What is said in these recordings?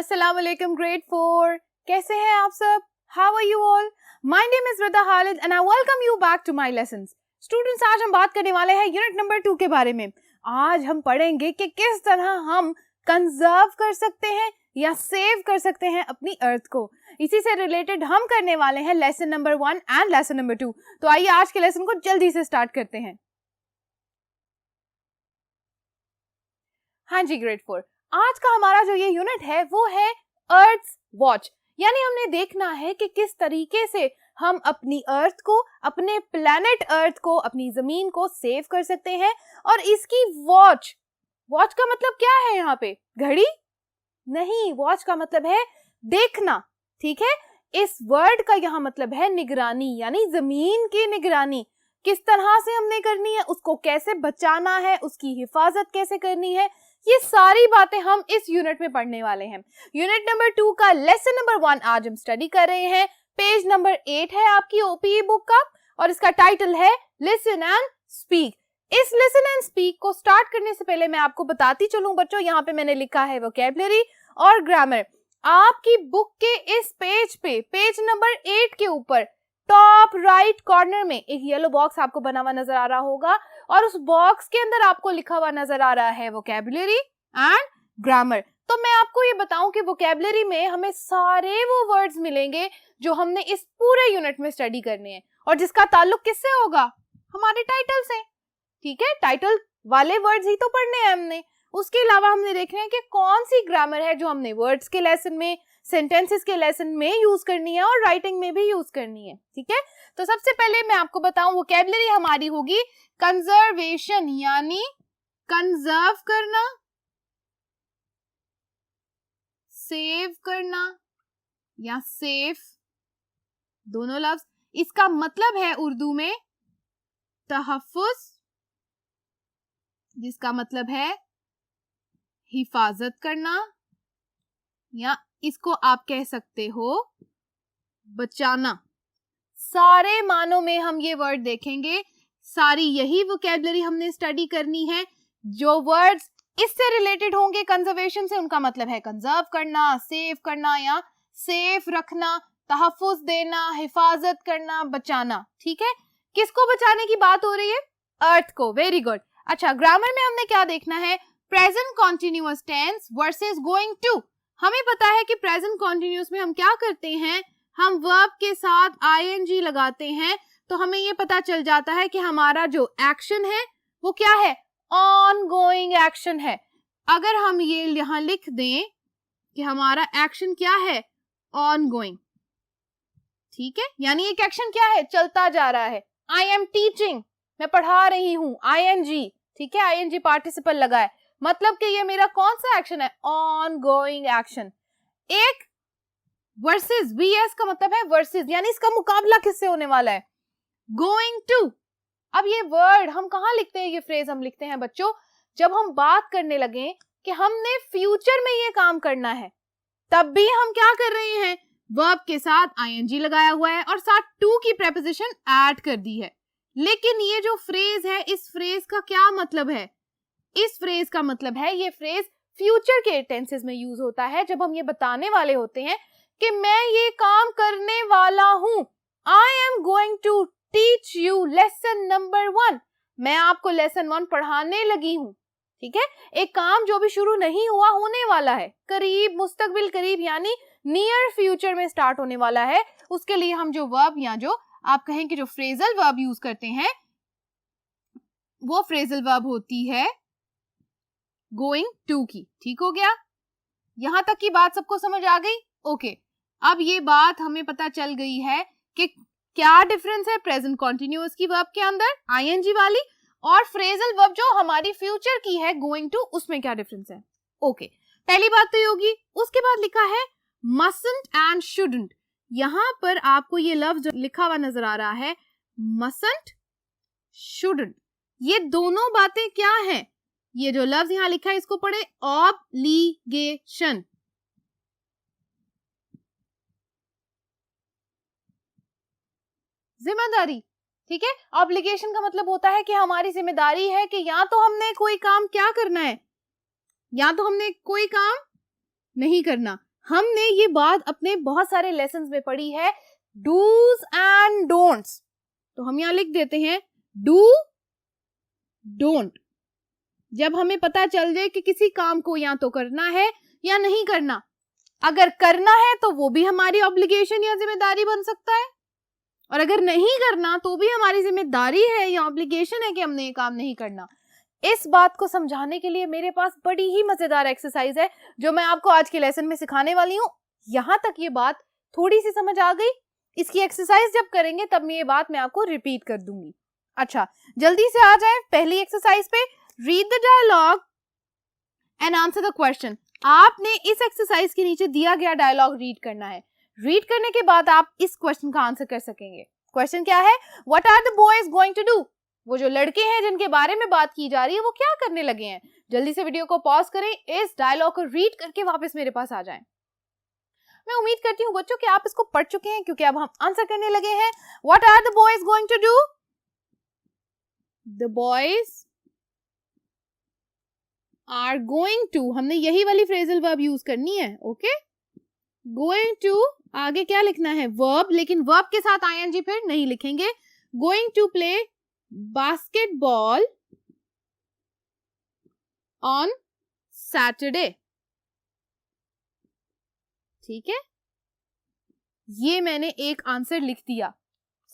अस्सलाम वालेकुम ग्रेड 4। कैसे हैं आप सब? How are you all? My name is Rida Khalid and I welcome you back to my lessons. Students, आज हम बात करने वाले हैं यूनिट नंबर 2 के बारे में। आज हम पढ़ेंगे कि किस तरह हम कंजर्व कर सकते हैं या सेव कर सकते हैं अपनी अर्थ को। इसी से रिलेटेड हम करने वाले हैं lesson number 1 and lesson number 2। तो आइए आज के लेसन को जल्दी से स्टार्ट करते हैं। हाँ जी ग्रेड 4, आज का हमारा जो ये यूनिट है वो है अर्थ वॉच। यानी हमने देखना है कि किस तरीके से हम अपनी अर्थ को, अपने प्लैनेट अर्थ को, अपनी जमीन को सेव कर सकते हैं। और इसकी वॉच, वॉच का मतलब क्या है यहाँ पे? घड़ी नहीं, वॉच का मतलब है देखना। ठीक है, इस वर्ड का यहाँ मतलब है निगरानी, यानी जमीन की निगरानी। किस तरह से हमने करनी है, उसको कैसे बचाना है, उसकी हिफाजत कैसे करनी है, ये सारी बातें हम इस यूनिट में पढ़ने वाले हैं। यूनिट नंबर 2 का लेसन नंबर 1 आज हम स्टडी कर रहे हैं। पेज नंबर 8 है आपकी ओपीई बुक का और इसका टाइटल है लिसन एंड स्पीक। इस लिसन एंड स्पीक को स्टार्ट करने से पहले मैं आपको बताती चलूं बच्चों, यहाँ पे मैंने लिखा है वोकैबुलरी और ग्रामर। आपकी बुक के इस पेज पे, पेज नंबर 8 के ऊपर टॉप राइट कॉर्नर में एक येलो बॉक्स आपको बना हुआ नजर आ रहा होगा और उस बॉक्स के अंदर आपको लिखा हुआ नजर आ रहा है वोकैबुलरी एंड ग्रामर। तो मैं आपको ये बताऊं कि वोकैबुलरी में हमें सारे वो वर्ड्स मिलेंगे जो हमने इस पूरे यूनिट में स्टडी करने हैं और जिसका ताल्लुक किससे होगा? हमारे टाइटल से। ठीक है, टाइटल वाले वर्ड्स ही तो पढ़ने हैं हमने। उसके अलावा हमने देखना है कि कौन सी ग्रामर है जो हमने वर्ड्स के लेसन में, सेंटेंसेस के लेसन में यूज करनी है और राइटिंग में भी यूज करनी है। ठीक है, तो सबसे पहले मैं आपको बताऊं वोकैबुलरी हमारी होगी कंजर्वेशन, यानी कंजर्व करना, सेव करना या सेफ, दोनों लफ्ज। इसका मतलब है उर्दू में तहफ्फुज, जिसका मतलब है हिफाजत करना, या इसको आप कह सकते हो बचाना। सारे मानों में हम ये वर्ड देखेंगे। सारी यही वोकैबुलरी हमने स्टडी करनी है। जो वर्ड्स इससे रिलेटेड होंगे कंजर्वेशन से, उनका मतलब है कंजर्व करना, सेव करना या सेफ रखना, तहफ्फुज देना, हिफाजत करना, बचाना। ठीक है, किसको बचाने की बात हो रही है? अर्थ को। Very good. अच्छा, ग्रामर में हमने क्या देखना है? Present continuous tense versus going to. हमें पता है कि प्रेजेंट कॉन्टिन्यूअस में हम क्या करते हैं, हम वर्ब के साथ आईएनजी लगाते हैं। तो हमें ये पता चल जाता है कि हमारा जो एक्शन है वो क्या है? ऑनगोइंग एक्शन है। अगर हम ये यहाँ लिख दें कि हमारा एक्शन क्या है? ऑनगोइंग। ठीक है, यानी एक एक्शन क्या है? चलता जा रहा है। आई एम टीचिंग, मैं पढ़ा रही हूँ, आईएनजी। ठीक है, आईएनजी पार्टिसिपल लगा है, मतलब कि ये मेरा कौन सा एक्शन है? Ongoing action. एक वर्सेस, वीएस का मतलब है वर्सेस, यानी इसका मुकाबला किससे होने वाला है? Going to. अब ये वर्ड हम कहाँ लिखते हैं? ये फ्रेज हम लिखते हैं बच्चों जब हम बात करने लगे कि हमने फ्यूचर में ये काम करना है, तब भी हम क्या कर रहे हैं? वर्ब के साथ आईएनजी लगाया हुआ है और साथ टू की प्रेपोजिशन ऐड कर दी है। लेकिन ये जो फ्रेज है, इस फ्रेज का क्या मतलब है? इस फ्रेज का मतलब है, ये फ्रेज फ्यूचर के टेंसेस में यूज होता है जब हम ये बताने वाले होते हैं कि मैं ये काम करने वाला हूं। I am going to teach you lesson number 1। मैं आपको लेसन 1 पढ़ाने लगी हूं। ठीक है, एक काम जो भी शुरू नहीं हुआ, होने वाला है, करीब, मुस्तकबिल करीब, यानी नियर फ्यूचर में स्टार्ट होने वाला है। उसके लिए हम जो वर्ब या जो आप कहें कि जो फ्रेजल वर्ब यूज करते हैं, वो फ्रेजल वर्ब होती है गोइंग टू की। ठीक हो गया? यहां तक की बात सबको समझ आ गई? ओके, अब ये बात हमें पता चल गई है कि क्या डिफरेंस है प्रेजेंट कॉन्टिन्यूअस की वर्ब के अंदर, आईएनजी वाली, और फ्रेजल वर्ब जो हमारी फ्यूचर की है गोइंग टू, उसमें क्या डिफरेंस है। ओके, पहली बात तो ये होगी। उसके बाद लिखा है मसंट एंड शुडंट। यहां पर आपको ये लफ्ज लिखा हुआ नजर आ रहा है, मसंट, शुडंट। ये दोनों बातें क्या हैं? ये जो लफ्ज यहां लिखा है इसको पढ़े, ऑब्लिगेशन। जिम्मेदारी। ठीक है, ऑब्लिगेशन का मतलब होता है कि हमारी जिम्मेदारी है कि या तो हमने कोई काम क्या करना है, या तो हमने कोई काम नहीं करना, हमने ये बात अपने बहुत सारे लेसन्स में पढ़ी है, डूज एंड डोंट्स। तो हम यहाँ लिख देते हैं डू डोंट। जब हमें पता चल जाए कि किसी काम को या तो करना है या नहीं करना, अगर करना है तो वो भी हमारी ऑब्लिगेशन या जिम्मेदारी बन सकता है, और अगर नहीं करना तो भी हमारी जिम्मेदारी है या ऑब्लिगेशन है कि हमने ये काम नहीं करना। इस बात को समझाने के लिए मेरे पास बड़ी ही मजेदार एक्सरसाइज है जो मैं आपको आज के लेसन में सिखाने वाली हूँ। यहाँ तक ये बात थोड़ी सी समझ आ गई? इसकी एक्सरसाइज जब करेंगे तब ये बात मैं आपको रिपीट कर दूंगी। अच्छा, जल्दी से आ जाए पहली एक्सरसाइज पे। Read the dialogue and answer the question. आपने इस एक्सरसाइज के नीचे दिया गया डायलॉग रीड करना है। रीड करने के बाद आप इस क्वेश्चन का आंसर कर सकेंगे। क्वेश्चन क्या है? What are the boys going to do? वो जो लड़के हैं जिनके बारे में बात की जा रही है वो क्या करने लगे हैं? जल्दी से वीडियो को पॉज करें, इस डायलॉग को रीड करके वापस मेरे पास आ जाएं। मैं उम्मीद करती हूँ बच्चों कि आप इसको पढ़ चुके हैं, क्योंकि अब हम आंसर करने लगे हैं। What are the boys going to do? The boys are going to, हमने यही वाली फ्रेजल वर्ब यूज करनी है। ओके, गोइंग टू आगे क्या लिखना है? वर्ब, लेकिन वर्ब के साथ आईएनजी फिर नहीं लिखेंगे। Going to play basketball on Saturday. ठीक है, ये मैंने एक आंसर लिख दिया।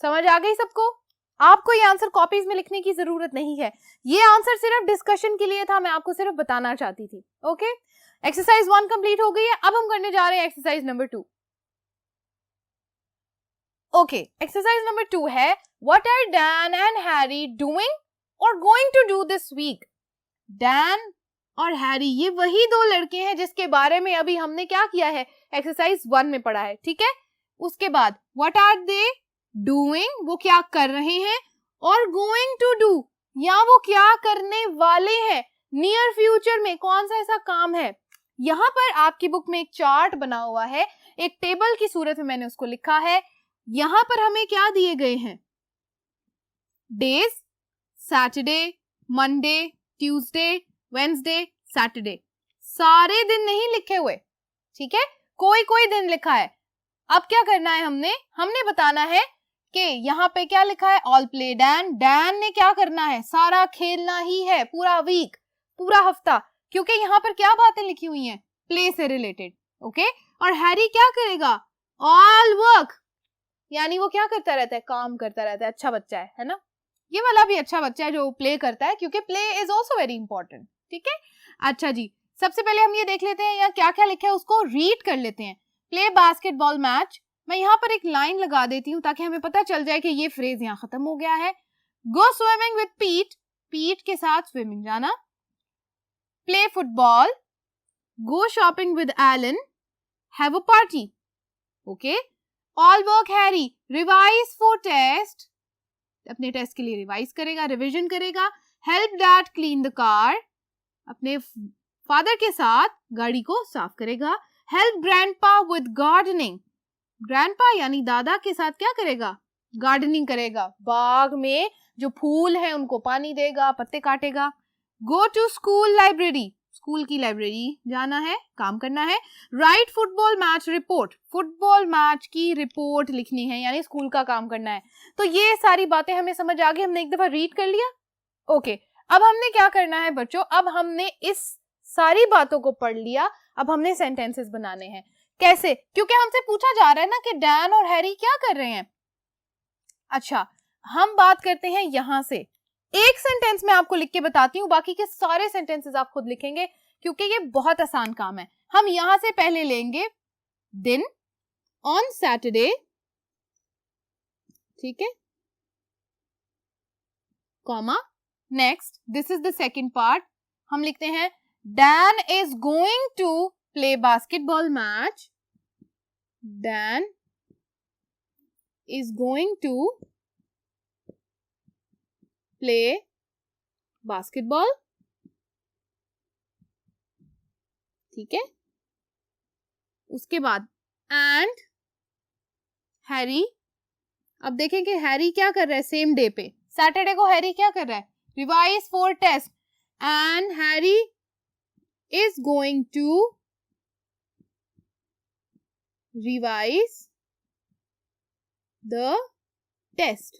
समझ आ गई सबको? आपको ये आंसर कॉपीज में लिखने की जरूरत नहीं है, ये आंसर सिर्फ डिस्कशन के लिए था, मैं आपको सिर्फ बताना चाहती थी। ओके, एक्सरसाइज 1 कंप्लीट हो गई है। अब हम करने जा रहे हैं exercise number 2। Okay, exercise number 2 है what are Dan and Harry doing और going to do this week. Dan और हैरी ये वही दो लड़के हैं जिसके बारे में अभी हमने क्या किया है, एक्सरसाइज 1 में पढ़ा है। ठीक है, उसके बाद व्हाट आर दे डूइंग, वो क्या कर रहे हैं, और गोइंग टू डू या वो क्या करने वाले हैं नियर फ्यूचर में, कौन सा ऐसा काम है। यहाँ पर आपकी बुक में एक चार्ट बना हुआ है, एक टेबल की सूरत में मैंने उसको लिखा है। यहाँ पर हमें क्या दिए गए हैं? Days, Saturday, Monday, Tuesday, Wednesday, Saturday. सारे दिन नहीं लिखे हुए, ठीक है, कोई कोई दिन लिखा है। अब क्या करना है? हमने बताना है कि यहाँ पे क्या लिखा है, ऑल प्ले डैन। डैन ने क्या करना है? सारा खेलना ही है, पूरा वीक, पूरा हफ्ता, क्योंकि यहाँ पर क्या बातें लिखी हुई हैं, प्ले से रिलेटेड। ओके, और हैरी क्या करेगा? ऑल वर्क, यानी वो क्या करता रहता है, काम करता रहता है। अच्छा बच्चा है ना? ये वाला भी अच्छा बच्चा है जो प्ले करता है, क्योंकि play is also very important. ठीक है, अच्छा जी, सबसे पहले हम ये देख लेते हैं यहाँ क्या क्या लिखा है, उसको रीड कर लेते हैं। प्ले बास्केटबॉल मैच, मैं यहाँ पर एक लाइन लगा देती हूँ ताकि हमें पता चल जाए कि ये फ्रेज यहाँ खत्म हो गया है। गो स्विमिंग विद पीट, पीट के साथ स्विमिंग जाना। Play football, go shopping with Alan, have a party. Okay, all work Harry, revise for test, अपने टेस्ट के लिए रिवाइज करेगा, रिवीजन करेगा। Help dad clean the car, अपने फादर के साथ गाड़ी को साफ करेगा। Help grandpa with gardening, grandpa यानी दादा के साथ क्या करेगा, गार्डनिंग करेगा, बाग में जो फूल है उनको पानी देगा, पत्ते काटेगा। Go to school library, school की लाइब्रेरी जाना है, काम करना है। Write football match report, football match की रिपोर्ट लिखनी है, यानी स्कूल का काम करना है। तो ये सारी बातें हमें समझ आ गई, हमने एक दफा रीड कर लिया। ओके, अब हमने क्या करना है बच्चों, अब हमने इस सारी बातों को पढ़ लिया, अब हमने सेंटेंसेस बनाने हैं। कैसे? क्योंकि हमसे पूछा जा रहा है ना कि डैन और हैरी क्या कर रहे हैं। अच्छा, हम बात करते हैं यहां से। एक सेंटेंस में आपको लिख के बताती हूँ, बाकी के सारे सेंटेंसेस आप खुद लिखेंगे, क्योंकि ये बहुत आसान काम है। हम यहां से पहले लेंगे दिन, ऑन सैटरडे, ठीक है, comma, next, this is the second part, हम लिखते हैं Dan is going to play basketball match, Dan is going to play basketball, ठीक है। उसके बाद and हैरी, अब देखें कि हैरी क्या कर रहा है सेम डे पे, सैटरडे को हैरी क्या कर रहा है, revise for test, and Harry is going to revise the test,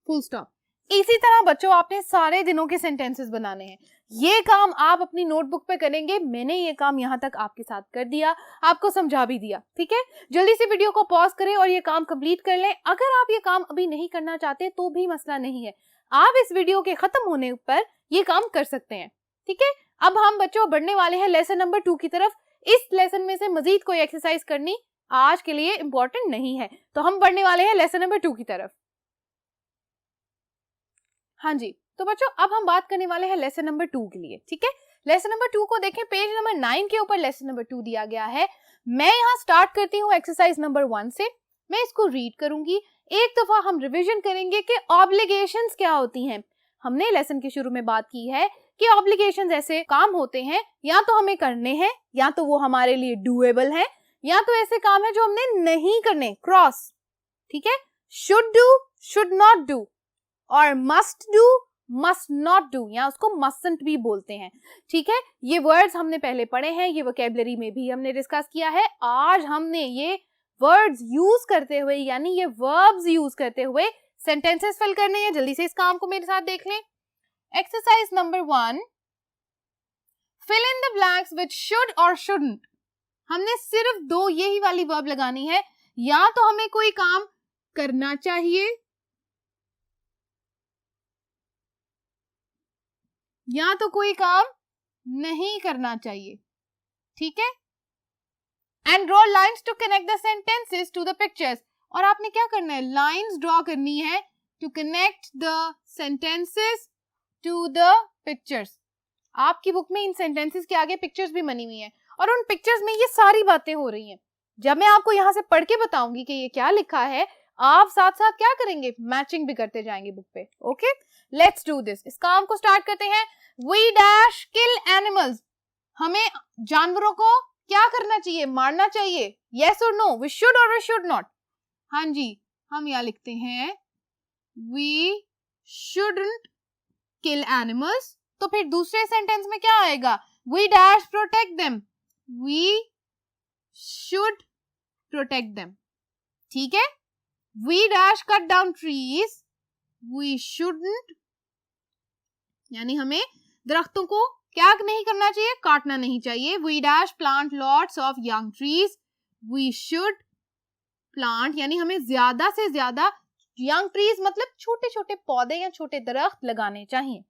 full stop. इसी तरह बच्चों आपने सारे दिनों के सेंटेंसेस बनाने हैं। ये काम आप अपनी नोटबुक पे करेंगे। मैंने ये काम यहाँ तक आपके साथ कर दिया, आपको समझा भी दिया, ठीक है। जल्दी से वीडियो को पॉज करें और ये काम कंप्लीट कर लें। अगर आप ये काम अभी नहीं करना चाहते तो भी मसला नहीं है, आप इस वीडियो के खत्म होने पर ये काम कर सकते हैं, ठीक है। अब हम बच्चों बढ़ने वाले हैं लेसन नंबर 2 की तरफ। इस लेसन में से मजीद कोई एक्सरसाइज करनी आज के लिए इंपॉर्टेंट नहीं है, तो हम बढ़ने वाले हैं लेसन नंबर 2 की तरफ। हाँ जी, तो बच्चों अब हम बात करने वाले हैं लेसन नंबर 2 के लिए, ठीक है। लेसन नंबर 2 को देखें, पेज नंबर 9 के ऊपर लेसन नंबर 2 दिया गया है। मैं यहाँ स्टार्ट करती हूँ एक्सरसाइज नंबर 1 से। मैं इसको रीड करूंगी, एक दफा हम रिवीजन करेंगे कि ऑब्लिगेशंस क्या होती हैं। हमने लेसन के शुरू में बात की है कि ऑब्लिगेशंस ऐसे काम होते हैं, या तो हमें करने हैं, या तो वो हमारे लिए डूएबल हैं, या तो ऐसे काम है जो हमने नहीं करने, क्रॉस, ठीक है। Should do, should not do, और must do, must not do, या उसको मस्टंट भी बोलते हैं, ठीक है। ये वर्ड्स हमने पहले पढ़े हैं, ये वोकैबुलरी में भी हमने डिस्कस किया है। आज हमने ये वर्ड्स यूज करते हुए, यानी ये वर्ब्स यूज करते हुए सेंटेंसेस फिल करने हैं। जल्दी से इस काम को मेरे साथ देख लें। Exercise number 1, fill in the blanks with should और शुडंट। हमने सिर्फ 2 यही वाली वर्ब लगानी है। या तो हमें कोई काम करना चाहिए, या तो कोई काम नहीं करना चाहिए, ठीक है। And draw lines to connect the sentences to the pictures. और आपने क्या करना है, लाइन्स ड्रॉ करनी है to connect the sentences to the pictures. आपकी बुक में इन सेंटेंसेस के आगे पिक्चर्स भी बनी हुई हैं, और उन पिक्चर्स में ये सारी बातें हो रही हैं। जब मैं आपको यहाँ से पढ़ के बताऊंगी कि ये क्या लिखा है, आप साथ साथ क्या करेंगे, मैचिंग भी करते जाएंगे बुक पे। Okay, let's do this. इस काम को स्टार्ट करते हैं। We dash kill animals. हमें जानवरों को क्या करना चाहिए, मारना चाहिए। Yes or no? We should or we should not? हाँ जी, हम यहाँ लिखते हैं We shouldn't kill animals। तो फिर दूसरे सेंटेंस में क्या आएगा, We dash protect them. We should protect them, ठीक है। We dash cut down trees. We shouldn't, यानी हमें दरख्तों को क्या नहीं करना चाहिए, काटना नहीं चाहिए। We dash plant lots of young trees. We should plant, यानी हमें ज्यादा से ज्यादा young trees मतलब छोटे छोटे पौधे या छोटे दरख्त लगाने चाहिए।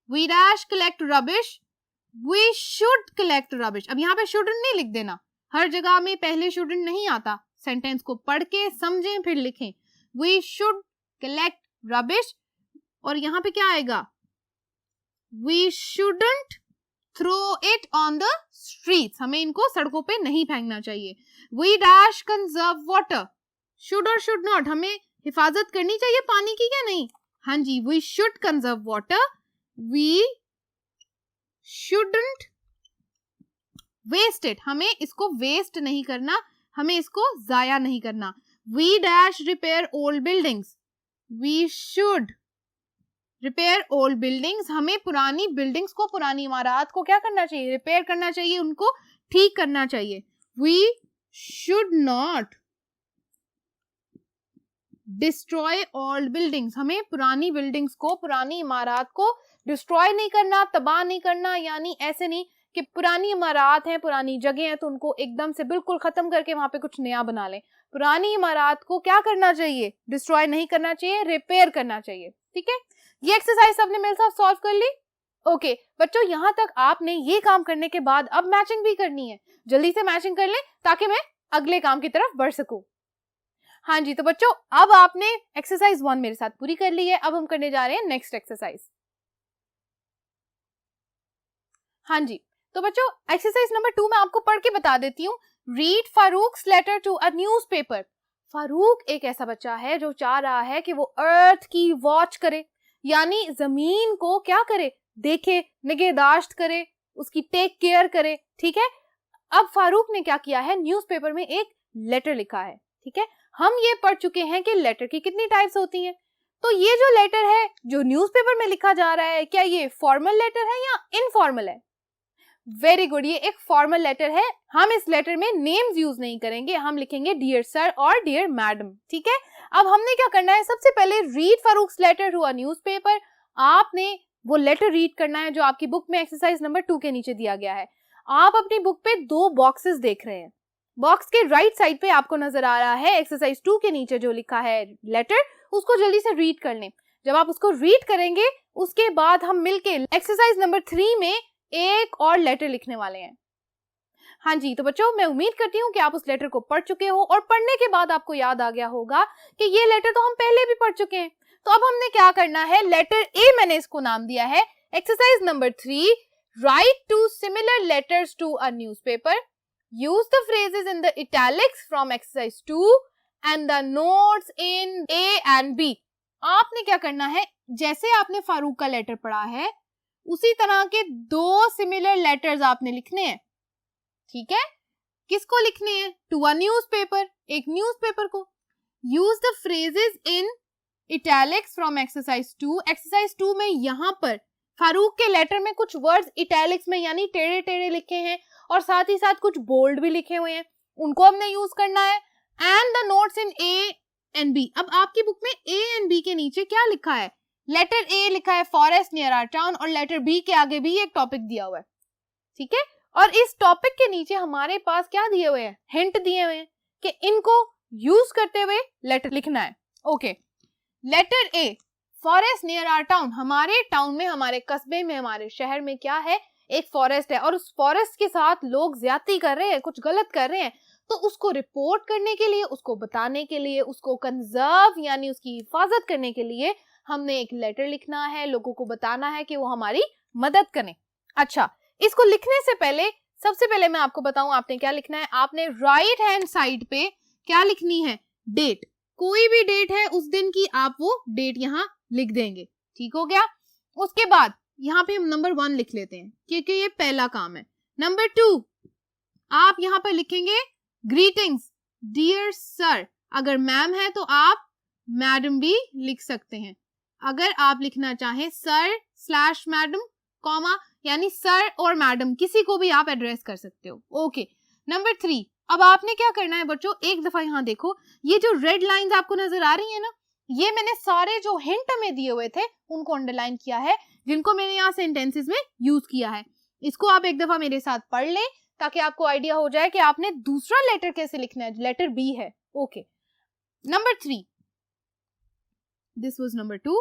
We dash collect rubbish. We should collect rubbish. अब यहाँ पे shouldn't नहीं लिख देना, हर जगह में पहले shouldn't नहीं आता। सेंटेंस को पढ़ के समझें फिर लिखें। We should collect rubbish, और यहाँ पे क्या आएगा, We shouldn't throw it on the streets. हमें इनको सड़कों पे नहीं फेंकना चाहिए। We dash conserve water. Should or should not, हमें हिफाजत करनी चाहिए पानी की या नहीं। हाँ जी, we should conserve water. We shouldn't waste it. हमें इसको वेस्ट नहीं करना, हमें इसको जाया नहीं करना। We dash repair old buildings. We should repair old buildings. हमें पुरानी बिल्डिंग्स को, पुरानी इमारत को क्या करना चाहिए, रिपेयर करना चाहिए, उनको ठीक करना चाहिए। We should not destroy old buildings. हमें पुरानी बिल्डिंग्स को, पुरानी इमारत को डिस्ट्रॉय नहीं करना, तबाह नहीं करना। यानी ऐसे नहीं कि पुरानी इमारत है, पुरानी जगह है, तो उनको एकदम से बिल्कुल खत्म करके वहां पे कुछ नया बना लें। पुरानी इमारत को क्या करना चाहिए, डिस्ट्रॉय नहीं करना चाहिए, रिपेयर करना चाहिए, ठीक है। ये एक्सरसाइज सबने मेरे साथ सॉल्व कर ली। ओके बच्चों, यहाँ तक आपने ये काम करने के बाद अब मैचिंग भी करनी है। जल्दी से मैचिंग कर लें ताकि मैं अगले काम की तरफ बढ़ सकूं। हाँ जी, तो बच्चों अब आपने एक्सरसाइज 1 मेरे साथ पूरी कर ली है। अब हम करने जा रहे हैं नेक्स्ट एक्सरसाइज। हाँ जी, तो बच्चों एक्सरसाइज नंबर 2 मैं आपको पढ़ के बता देती हूँ। Read Farooq's letter to a newspaper. Farooq एक ऐसा बच्चा है जो चाह रहा है कि वो अर्थ की वॉच करे, यानी जमीन को क्या करे, देखे, निगहदाश्त करे, उसकी टेक केयर करे, ठीक है। अब फारूक ने क्या किया है, न्यूज़पेपर में एक लेटर लिखा है, ठीक है। हम ये पढ़ चुके हैं कि लेटर की कितनी टाइप्स होती हैं। तो ये जो लेटर है जो न्यूज़पेपर में लिखा जा रहा है, क्या ये फॉर्मल लेटर है या इनफॉर्मल है? वेरी गुड, ये एक फॉर्मल लेटर है। हम इस लेटर में नेम्स यूज नहीं करेंगे, हम लिखेंगे डियर सर और डियर मैडम। ठीक है, अब हमने क्या करना है, सबसे पहले read Farooq's letter to a newspaper. आपने वो लेटर रीड करना है जो आपकी बुक में एक्सरसाइज नंबर 2 के नीचे दिया गया है। आप अपनी बुक पे 2 बॉक्सेस देख रहे हैं। बॉक्स के राइट साइड पे आपको नजर आ रहा है एक्सरसाइज 2 के नीचे जो लिखा है लेटर, उसको जल्दी से रीड कर लें। जब आप उसको रीड करेंगे उसके बाद हम मिलके एक्सरसाइज नंबर 3 में एक और लेटर लिखने वाले हैं। हाँ जी, तो बच्चों मैं उम्मीद करती हूँ कि आप उस लेटर को पढ़ चुके हो और पढ़ने के बाद आपको याद आ गया होगा कि ये लेटर तो हम पहले भी पढ़ चुके हैं। तो अब हमने क्या करना है, लेटर ए मैंने इसको नाम दिया है exercise number 3, write 2 similar letters to a newspaper, use the phrases in the italics from exercise 2 and the notes in A and B. आपने क्या करना है, जैसे आपने फारूक का लेटर पढ़ा है उसी तरह के 2 सिमिलर लेटर्स आपने लिखने हैं। ठीक है, किसको लिखने हैं, टू अ न्यूज़पेपर, एक न्यूज़पेपर को। Use the phrases in italics from exercise 2। Exercise 2 में यहाँ पर फारूक के लेटर में कुछ वर्ड्स इटैलिक्स में यानी टेढ़े टेढ़े लिखे हैं और साथ ही साथ कुछ बोल्ड भी लिखे हुए हैं, उनको हमने यूज करना है। And the notes in A and B. अब आपकी बुक में ए एंड बी के नीचे क्या लिखा है, लेटर ए लिखा है फॉरेस्ट नियर आवर टाउन और लेटर बी के आगे भी एक टॉपिक दिया हुआ है। ठीक है, और इस टॉपिक के नीचे हमारे पास क्या दिए हुए हैं, हिंट दिए हुए हैं कि इनको यूज करते हुए लेटर लिखना है। ओके, letter a forest near our town, हमारे टाउन में, हमारे कस्बे में, हमारे शहर में क्या है, एक फॉरेस्ट है और उस फॉरेस्ट के साथ लोग ज्यादती कर रहे हैं, कुछ गलत कर रहे हैं। तो उसको रिपोर्ट करने के लिए, उसको बताने के लिए, उसको कंजर्व यानी उसकी हिफाजत करने के लिए हमने एक लेटर लिखना है, लोगों को बताना है कि वो हमारी मदद करें। अच्छा, इसको लिखने से पहले सबसे पहले मैं आपको बताऊं आपने क्या लिखना है। आपने राइट हैंड साइड पे क्या लिखनी है, डेट। कोई भी डेट है उस दिन की, आप वो डेट यहाँ लिख देंगे। ठीक हो गया, उसके बाद यहाँ पे हम नंबर 1 लिख लेते हैं क्योंकि ये पहला काम है। नंबर 2 आप यहाँ पर लिखेंगे ग्रीटिंग्स डियर सर। अगर मैम है तो आप मैडम भी लिख सकते हैं। अगर आप लिखना चाहें सर स्लैश मैडम कॉमा, यानी सर और मैडम किसी को भी आप एड्रेस कर सकते हो। ओके, नंबर 3 अब आपने क्या करना है बच्चों, एक दफा यहाँ देखो, ये जो रेड लाइंस आपको नजर आ रही है ना, ये मैंने सारे जो हिंट में दिए हुए थे उनको अंडरलाइन किया है, जिनको मैंने यहाँ सेंटेंसेस में यूज किया है। इसको आप एक दफा मेरे साथ पढ़ लें ताकि आपको आइडिया हो जाए कि आपने दूसरा लेटर कैसे लिखना है, लेटर बी है। Okay, number 3, this was number 2,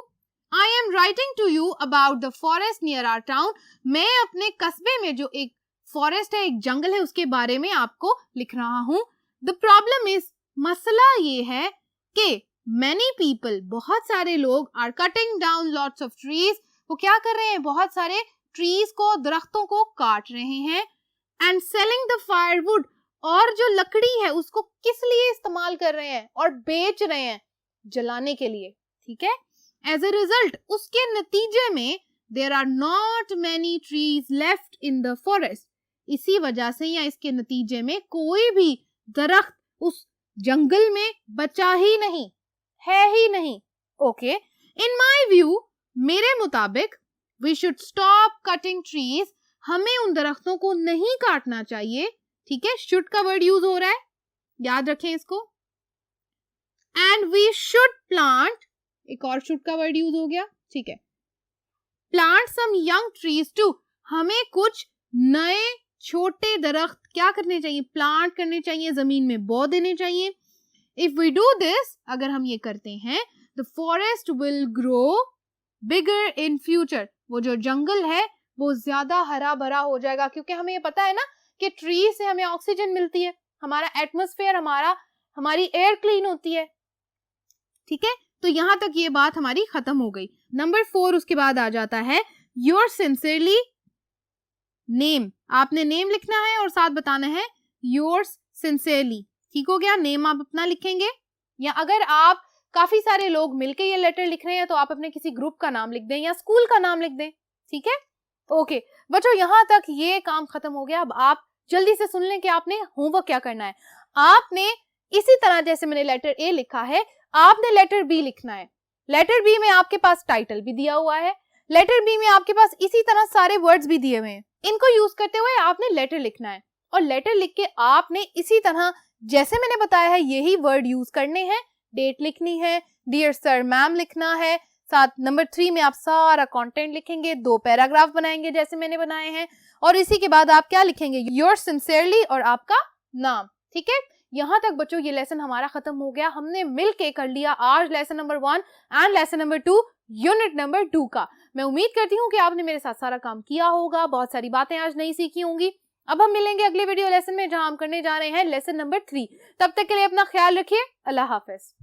I am writing to you about the forest near our town। मैं अपने कस्बे में जो एक फॉरेस्ट है, एक जंगल है, उसके बारे में आपको लिख रहा हूँ। The problem is, मसला ये है कि many people, बहुत सारे लोग are cutting down lots of trees। वो क्या कर रहे हैं, बहुत सारे trees को, दरख्तों को काट रहे हैं। And selling the firewood, और जो लकड़ी है उसको किस लिए इस्तेमाल कर रहे हैं और बेच रहे हैं, जलाने के लिए। ठीक है, As a result, उसके नतीजे में there are not many trees left in the forest। इसी वजह से या इसके नतीजे में कोई भी दरख्त उस जंगल में बचा ही नहीं है, ही नहीं। ओके, in my view, मेरे मुताबिक we should stop cutting trees। हमें उन दरख्तों को नहीं काटना चाहिए। ठीक है, should का वर्ड यूज हो रहा है, याद रखें इसको। And we should plant, एक और शुड का वर्ड यूज हो गया। ठीक है, plant some young trees too, हमें कुछ नए छोटे दरख्त क्या करने चाहिए, प्लांट करने चाहिए, जमीन में बो देने चाहिए। इफ वी डू दिस, अगर हम ये करते हैं, the forest will grow bigger in future. वो जो जंगल है वो ज्यादा हरा भरा हो जाएगा, क्योंकि हमें ये पता है ना कि ट्री से हमें ऑक्सीजन मिलती है, हमारा एटमॉस्फेयर, हमारी एयर क्लीन होती है। ठीक है, तो यहां तक ये बात हमारी खत्म हो गई। नंबर 4 उसके बाद आ जाता है योर सिंसियरली नेम। आपने नेम लिखना है और साथ बताना है योर्स सिंसियरली। ठीक हो गया, नेम आप अपना लिखेंगे, या अगर आप काफी सारे लोग मिलके ये लेटर लिख रहे हैं तो आप अपने किसी ग्रुप का नाम लिख दें या स्कूल का नाम लिख दें। ठीक है, ओके बच्चों, यहां तक ये काम खत्म हो गया। अब आप जल्दी से सुन लें कि आपने होमवर्क क्या करना है। आपने इसी तरह जैसे मैंने लेटर ए लिखा है, आपने लेटर बी लिखना है। लेटर बी में आपके पास टाइटल भी दिया हुआ है, लेटर बी में आपके पास इसी तरह सारे वर्ड्स भी दिए हुए हैं। इनको यूज करते हुए आपने लेटर लिखना है और लेटर लिख के आपने इसी तरह जैसे मैंने बताया है यही वर्ड यूज करने हैं। डेट लिखनी है, डियर सर मैम लिखना है, साथ नंबर 3 में आप सारा कंटेंट लिखेंगे, 2 पैराग्राफ बनाएंगे जैसे मैंने बनाए हैं और इसी के बाद आप क्या लिखेंगे, योर सिंसियरली और आपका नाम। ठीक है, यहाँ तक बच्चों ये लेसन हमारा खत्म हो गया। हमने मिल के कर लिया आज lesson number 1 and lesson number 2 unit number 2 का। मैं उम्मीद करती हूँ कि आपने मेरे साथ सारा काम किया होगा, बहुत सारी बातें आज नहीं सीखी होंगी। अब हम मिलेंगे अगले वीडियो लेसन में जहां हम करने जा रहे हैं लेसन नंबर 3। तब तक के लिए अपना ख्याल रखिए। अल्लाह हाफिज।